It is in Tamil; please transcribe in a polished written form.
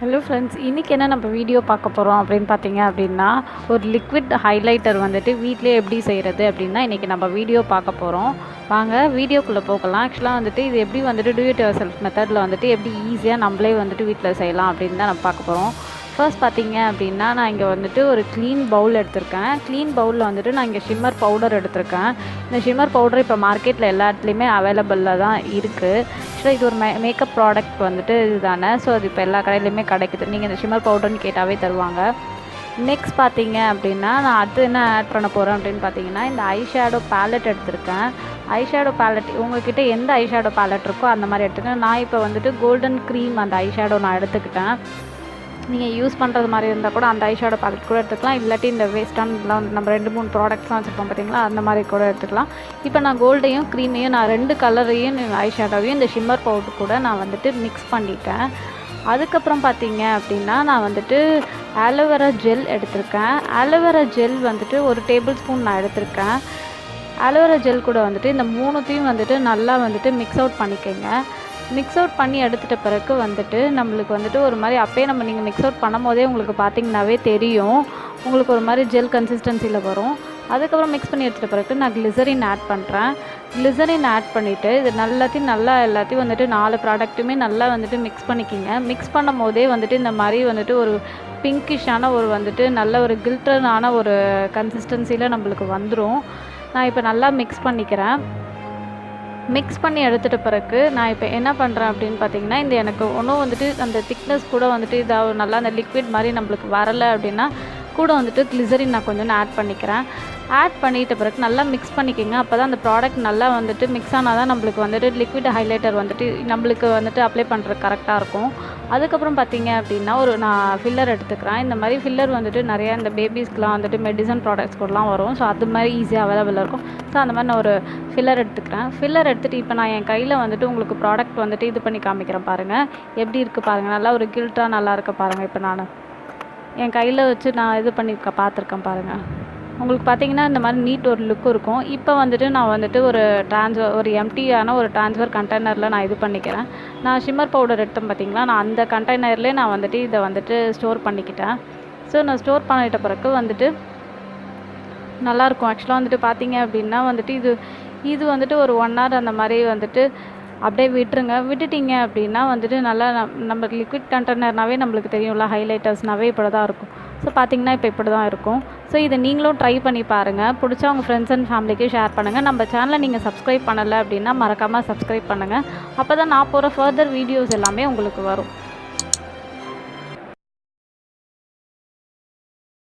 ஹலோ ஃப்ரெண்ட்ஸ், இன்றைக்கி என்ன நம்ம வீடியோ பார்க்க போகிறோம் அப்படின்னு பார்த்தீங்க அப்படின்னா, ஒரு லிக்விட் ஹைலைட்டர் வந்துட்டு வீட்டிலே எப்படி செய்கிறது அப்படின்னா இன்றைக்கி நம்ம வீடியோ பார்க்க போகிறோம். வாங்க வீடியோக்குள்ளே போகலாம். ஆக்சுவலாக வந்துட்டு இது எப்படி வந்துட்டு டூ இட் யுவர் செல்ஃப் மெத்தடில் வந்துட்டு எப்படி ஈஸியாக நம்மளே வந்துட்டு வீட்டில் செய்யலாம் அப்படின்னு தான் நம்ம பார்க்க போகிறோம். ஃபர்ஸ்ட் பார்த்தீங்க அப்படின்னா, நான் இங்கே வந்துட்டு ஒரு க்ளீன் பவுல் எடுத்திருக்கேன். க்ளீன் பவுலில் வந்துட்டு நான் இங்கே ஷிம்மர் பவுடர் எடுத்திருக்கேன். இந்த ஷிம்மர் பவுடர் இப்போ மார்க்கெட்டில் எல்லா இடத்துலையுமே அவைலபிளில் தான் இருக்குது. ஆக்சுவலாக இது ஒரு மேக்கப் ப்ராடக்ட் வந்துட்டு இது தானே. ஸோ அது இப்போ எல்லா கடையிலையுமே கிடைக்குது. நீங்கள் இந்த ஷிம்மர் பவுடர்னு கேட்டாவே தருவாங்க. நெக்ஸ்ட் பார்த்தீங்க அப்படின்னா, நான் அடுத்து என்ன ஆட் பண்ண போகிறேன் அப்படின்னு பார்த்தீங்கன்னா, இந்த ஐ ஷேடோ பேலட் எடுத்திருக்கேன். ஐ ஷேடோ பேலட் உங்கள்கிட்ட எந்த ஐ ஷேடோ பேலட் இருக்கோ அந்த மாதிரி எடுத்துக்கேன். நான் இப்போ வந்துட்டு கோல்டன் க்ரீம் அந்த ஐ ஷேடோ நான் எடுத்துக்கிட்டேன். நீங்கள் யூஸ் பண்ணுறது மாதிரி இருந்தால் கூட அந்த ஐ ஷேடோ பேலட் கூட எடுத்துக்கலாம். இல்லாட்டி இந்த வேஸ்டானலாம் நம்ம 2-3 ப்ராடக்ட்ஸ்லாம் வச்சுருப்போம் பார்த்தீங்களா, அந்த மாதிரி கூட எடுத்துக்கலாம். இப்போ நான் கோல்டையும் க்ரீமையும் நான் 2 கலரையும் ஐ ஷேடோவையும் இந்த ஷிம்மர் பவுடர் கூட நான் வந்துட்டு மிக்ஸ் பண்ணிட்டேன். அதுக்கப்புறம் பார்த்தீங்க அப்படின்னா, நான் வந்துட்டு ஆலோவேரா ஜெல் எடுத்திருக்கேன். ஆலோவேரா ஜெல் வந்துட்டு 1 டேபிள் ஸ்பூன் நான் எடுத்திருக்கேன். ஆலோவேரா ஜெல் கூட வந்துட்டு இந்த 3த்தையும் வந்துட்டு நல்லா வந்துட்டு மிக்ஸ் அவுட் பண்ணிக்கோங்க. மிக்ஸ் அவுட் பண்ணி எடுத்துகிட்ட பிறகு வந்துட்டு நம்மளுக்கு வந்துட்டு ஒரு மாதிரி அப்போயே நீங்கள் மிக்ஸ் அவுட் பண்ணும் போதே உங்களுக்கு பார்த்திங்கனாவே தெரியும், உங்களுக்கு ஒரு மாதிரி ஜெல் கன்சிஸ்டன்சியில் வரும். அதுக்கப்புறம் மிக்ஸ் பண்ணி எடுத்துகிட்ட பிறகு நான் கிளிசரின் ஆட் பண்ணுறேன். கிளிசரின் ஆட் பண்ணிவிட்டு இது எல்லாத்தையும் வந்துட்டு 4 ப்ராடக்ட்டுமே நல்லா வந்துட்டு மிக்ஸ் பண்ணிக்கிங்க. மிக்ஸ் பண்ணும் போதே வந்துட்டு இந்த மாதிரி வந்துட்டு ஒரு பிங்கிஷான ஒரு வந்துட்டு நல்ல ஒரு கில்டரான ஒரு கன்சிஸ்டன்சியில் நம்மளுக்கு வந்துடும். நான் இப்போ நல்லா மிக்ஸ் பண்ணிக்கிறேன். மிக்ஸ் பண்ணி எடுத்துகிட்ட பிறகு நான் இப்போ என்ன பண்ணுறேன் அப்படின்னு பார்த்தீங்கன்னா, இந்த எனக்கு ஒன்றும் வந்துட்டு அந்த திக்னஸ் கூட வந்துட்டு இதாக நல்லா அந்த லிக்விட் மாதிரி நம்மளுக்கு வரலை அப்படின்னா கூட வந்துட்டு கிளிசரின் நான் கொஞ்சம் ஆட் பண்ணிக்கிறேன். ஆட் பண்ணிட்ட பிறகு நல்லா மிக்ஸ் பண்ணிக்கோங்க. அப்போ தான் அந்த ப்ராடக்ட் நல்லா வந்துட்டு மிக்ஸ் ஆனால் தான் நம்மளுக்கு வந்துட்டு லிக்விட் ஹைலைட்டர் வந்துட்டு நம்மளுக்கு வந்துட்டு அப்ளை பண்ணுறது கரெக்டாக இருக்கும். அதுக்கப்புறம் பார்த்தீங்க அப்படின்னா நான் ஃபில்லர் எடுத்துக்கிறேன். இந்த மாதிரி ஃபில்லர் வந்துட்டு நிறையா இந்த பேபிஸ்க்குலாம் வந்துட்டு மெடிசன் ப்ராடக்ட்ஸ் கூடலாம் வரும். ஸோ அது மாதிரி ஈஸியாக அவைலபிளாக இருக்கும். ஸோ அந்த மாதிரி நான் ஒரு ஃபில்லர் எடுத்துக்கிறேன். ஃபில்லர் எடுத்துகிட்டு இப்போ நான் என் கையில் வந்துட்டு உங்களுக்கு ப்ராடக்ட் வந்துட்டு இது பண்ணி காமிக்கிறேன் பாருங்கள். எப்படி இருக்குது பாருங்கள். நல்லா ஒரு கில்ட்டாக நல்லா இருக்க பாருங்கள். இப்போ நான் என் கையில் வச்சு நான் இது பண்ணி பார்த்துருக்கேன் பாருங்கள். உங்களுக்கு பார்த்தீங்கன்னா இந்த மாதிரி நீட் ஒரு லுக் இருக்கும். இப்போ வந்துட்டு நான் வந்துட்டு ஒரு எம்டியான ஒரு ட்ரான்ஸ்ஃபர் கண்டெய்னரில் நான் இது பண்ணிக்கிறேன். நான் ஷிம்மர் பவுடர் எடுத்தேன் பார்த்தீங்களா, நான் அந்த கண்டெய்னர்லேயே நான் வந்துட்டு இதை வந்துட்டு ஸ்டோர் பண்ணிக்கிட்டேன். ஸோ நான் ஸ்டோர் பண்ணிட்ட பிறகு வந்துட்டு நல்லாயிருக்கும். ஆக்சுவலாக வந்துட்டு பார்த்தீங்க அப்படின்னா வந்துட்டு இது வந்துட்டு ஒரு 1 hour அந்த மாதிரி வந்துட்டு அப்படியே விட்டுருங்க. விட்டுட்டிங்க அப்படின்னா வந்துட்டு நல்லா நம்ம லிக்விட் கண்டெய்னர்னாவே நம்மளுக்கு தெரியும்ல, ஹைலைட்டர்ஸ்னாவே இப்படி தான் இருக்கும். ஸோ பார்த்தீங்கன்னா இப்போ இப்படி தான் இருக்கும். ஸோ இதை நீங்களும் ட்ரை பண்ணி பாருங்கள். பிடிச்சா உங்கள் ஃப்ரெண்ட்ஸ் அண்ட் ஃபேமிலிக்கு ஷேர் பண்ணுங்கள். நம்ம சேனலை நீங்கள் சப்ஸ்கிரைப் பண்ணலை அப்படின்னா மறக்காமல் சப்ஸ்கிரைப் பண்ணுங்கள். அப்போ தான் நான் போகிற ஃபர்தர் வீடியோஸ் எல்லாமே உங்களுக்கு வரும்.